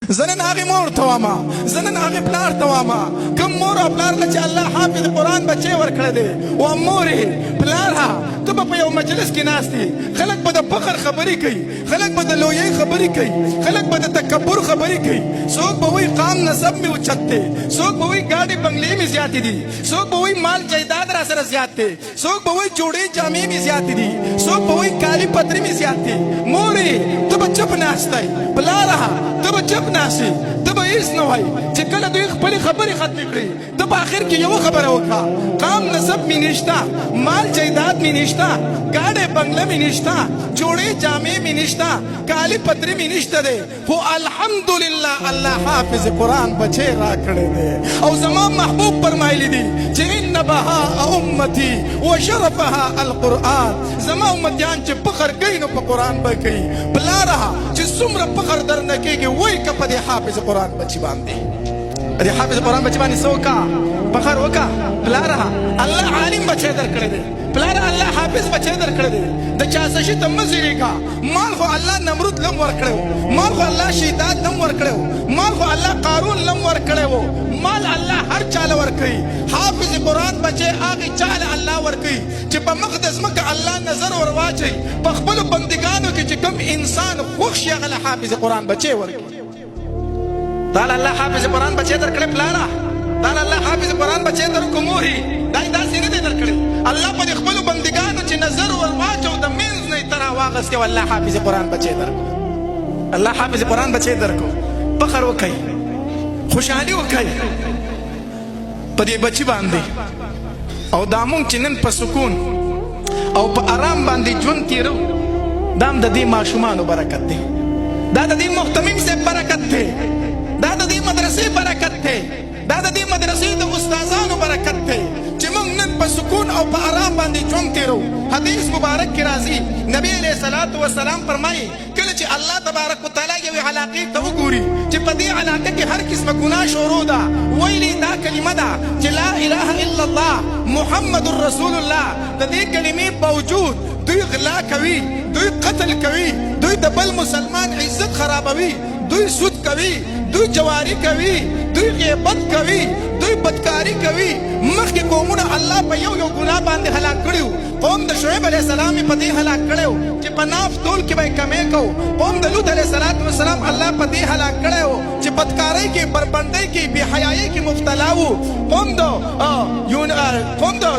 زنن هغه مور ته واما زنن هغه پلار ته واما کوم مور او پلار چې الله حافظ قرآن بچي ورکړه دي او مورې پلاره ته په یو مجلس کې ناستې خلک به د فخر خبرې کوي خلک به د لویۍ خبرې کوي خلک به د تکبر خبرې کوي څوک به وایي قام نسب مې اوچت دی څوک به وایي ګاډي بنګلې مې زیاتې دي څوک به وایي مال جایداد را سره زیات دی څوک به وایي جوړې جامې مې زیاتې دي څوک به وایي کالي پترې مې زیات دي مورې ته به چپ ناستی پلاره ته به چپ ناسې ته به هېڅ نه وایي چې کله دوی خپلې خبرې ختمې کړې ته په آخر کې یوه خبره وکړه قام نسب مې نشته مال جایداد مې نشته ګاډی بنګله مې نشته جوړې جامې مې نشته کالي پترې مې نشته دی خو الحمدلله الله حافظ قرآن بچی را کړی دی او زما محبوب فرمایلی دي چې ان بهاء امتي وشرفها القرآن زما امتیان چې فخر کوي نو په قرآن به کوي پلاره چې څومره فخر درنه کېږي وایي که په دې حافظ قرآن بچي باندې په دې حافظ قرآن بچي باندې څه وکړه فخر وکړه پلاره الله عالم بچی درکړی دی پلاره الله حافظ بچی درکړی دی د چا څه شي ته مه ځېرېږه مال خو الله نمرود لم ورکړی و مال خو الله شیداد لم ورکړی و مال خو الله قارون لم ورکړی و مال الله هر چاله ورکوي حافظ قرآن بچی هغې چاله الله ورکوي چې په مخ د ځمکه الله نظر ور واچوي په خپلو بندګانو کې چې کوم انسان خوښ شي هغه له حافظ قرآن بچی ورکوي تا له الله حافظ قرآن بچی درکړی پلاره تا له الله حافظ قرآن بچی درکړو مورې دا یې داسې نه دی درکړی الله په دې خپلو بندګانو چې نظر ور واچو د منځ نه یې ته راواغستې او الله حافظ قرآن بچی درکړو الله حافظ قرآن بچی درکړو فخر وکئ خوشحالي وکئ په دې بچي باندې او دا مونږ چې نن په سکون او په آرام باندې ژوند تېرو دا هم د دې ماشومانو برکت دی دا د دې محتمم صاحب برکت دی دا د دې مدرسې برکت دی دا د دې مدرسې د استادانو برکت دی چې موږ نن په سکون او په آرام باندې ژوند تېرو حدیث مبارک کې راځي نبی علیه الصلاة والسلام فرمایي کله چې الله تبارک وتعالی یوې علاقې ته وګوري چې په دې علاقه کې هر قسمه ګناه شروع ده ویلي دا کلمه ده چې لا اله الا الله محمد رسول الله د دې کلمې باوجود دوی غلا کوي دوی قتل کوي دوی د بل مسلمان عزت خرابوي دوی سود کوي دوی جواری کوي دوی غیبت کوي دوی بدکاری کوي مخکې قومونه الله په یو یو ګناه باندې هلاک کړي قوم د شعیب علیه السلام یې په دې هلاک کړی چې په ناف تول کې به یې کمې کوو قوم د لوط علیه السلام الله په دې هلاک کړی و چې بدکارۍ کې بربنډۍ کې بې حیایۍ کې مبتلا وو قوم د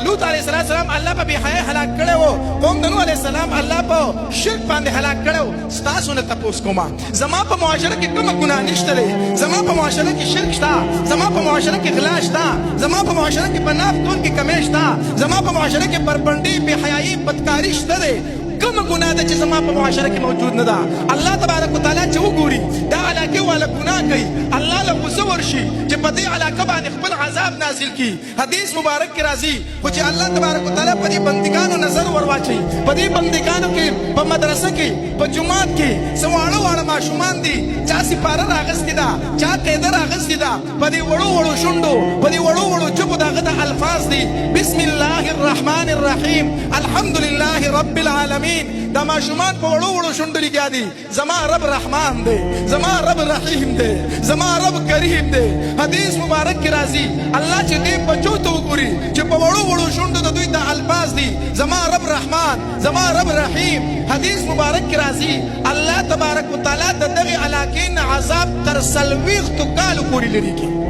لوط علیه السلام الله په بې حیایۍ هلاک کړی و قوم د نوح علیه السلام الله په شرک باندې هلاک کړی و ستاسو نه تپوس کومه زما په معاشره کې کومه ګناه نشته دی زما په معاشره کې شرک شته زما په معاشره کې غلا شته زما په معاشره کې په ناف تول کې کمې شته زما په معاشره کې بربنډۍ بې حیایي بدکاري شته دی کومه ګناه ده چې زما په معاشره کې موجود نه ده الله تبارک وتعالی چې وګوري دا علاقې والا ګناه کوي الله له غصه ورشي چې په دې علاقه باندې خپل عذاب نازل کړي حدیث مبارک کې راځي خو چې الله تبارک وتعالی په دې بندګانو نظر ور واچوي په دې بندګانو کې په مدرسه کې په جومات کې څه واړه واړه ماشومان دي چا سپاره راغستې ده چا قیده راغستې ده په دې وړو وړو شونډو په دې وړو وړو ژبو د هغه د الفاظ دي بسم الله الرحمن الرحیم الحمد لله رب العالمین دا ماشومان په وړو وړو شونډو لګیا دي زما رب رحمان دی زما رب رحیم دی زما رب کریم دی حدیث مبارک کې راځي الله چې دې بچو ته وګوري چې په وړو وړو شونډو د دوی د الفاظ دي زما رب رحمان زما رب رحیم حدیث مبارک کې راځي الله تبارک وتعالی د دغې علاقې نه عذاب تر 40 کالو پورې لرې کړي